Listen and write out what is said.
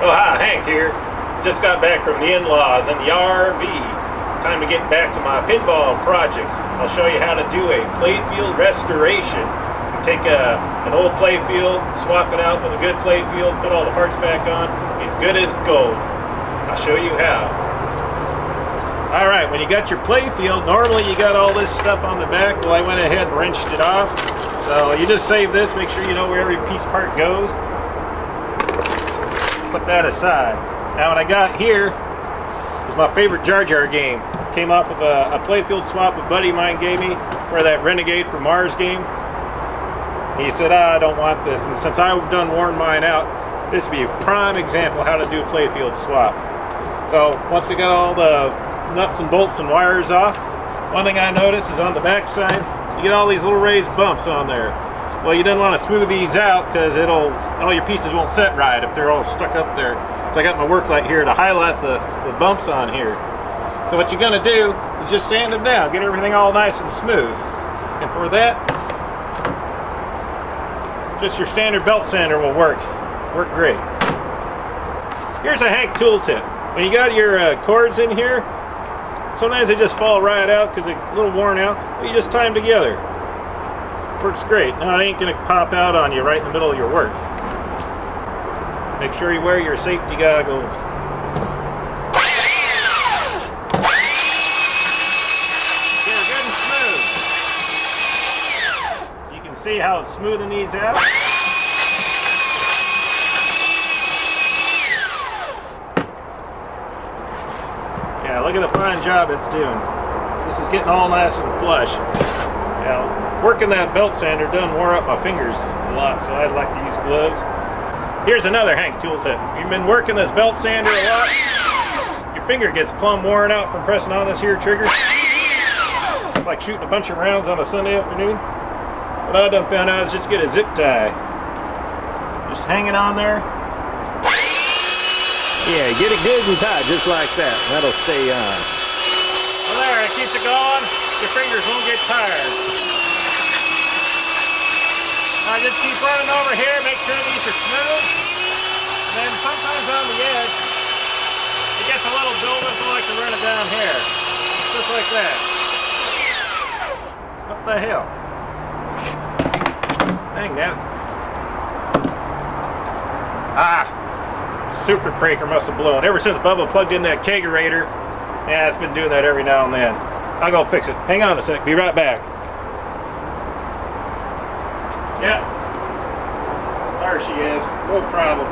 Oh hi, Hank here. Just got back from the in-laws in the RV. Time to get back to my pinball projects. I'll show you how to do a playfield restoration. You take an old playfield, swap it out with a good playfield, put all the parts back on. It's good as gold. I'll show you how. Alright, when you got your playfield, normally you got all this stuff on the back. Well, I went ahead and wrenched it off. So you just save this, make sure you know where every piece part goes. Put that aside. Now what I got here is my favorite Jar Jar game. Came off of a playfield swap a buddy of mine gave me for that Renegade from Mars game. He said, I don't want this. And since I've done worn mine out, this would be a prime example of how to do a playfield swap. So once we got all the nuts and bolts and wires off, one thing I noticed is on the back side, you get all these little raised bumps on there. Well, you don't want to smooth these out because all your pieces won't set right if they're all stuck up there. So I got my work light here to highlight the bumps on here. So what you're going to do is just sand them down, get everything all nice and smooth. And for that, just your standard belt sander will work great. Here's a Hank tool tip. When you got your cords in here, sometimes they just fall right out because they're a little worn out. But you just tie them together. Works great. Now it ain't going to pop out on you right in the middle of your work. Make sure you wear your safety goggles. Get it good and smooth. You can see how it's smoothing these out. Yeah, look at the fine job it's doing. This is getting all nice and flush. Now, working that belt sander done wore up my fingers a lot, so I'd like to use gloves. Here's another Hank tool tip. You've been working this belt sander a lot. Your finger gets plumb worn out from pressing on this here trigger. It's like shooting a bunch of rounds on a Sunday afternoon. What I done found out is just get a zip tie. Just hang it on there. Yeah, get it good and tight, just like that. That'll stay on. Well, there, it keeps it going. Your fingers won't get tired. Now just keep running over here, make sure these are smooth. And then sometimes on the edge, it gets a little buildup, I like to run it down here. Just like that. What the hell? Dang that. Super breaker must have blown. Ever since Bubba plugged in that kegerator, yeah, it's been doing that every now and then. I'll go fix it. Hang on a sec, be right back. Yeah, there she is, no problem.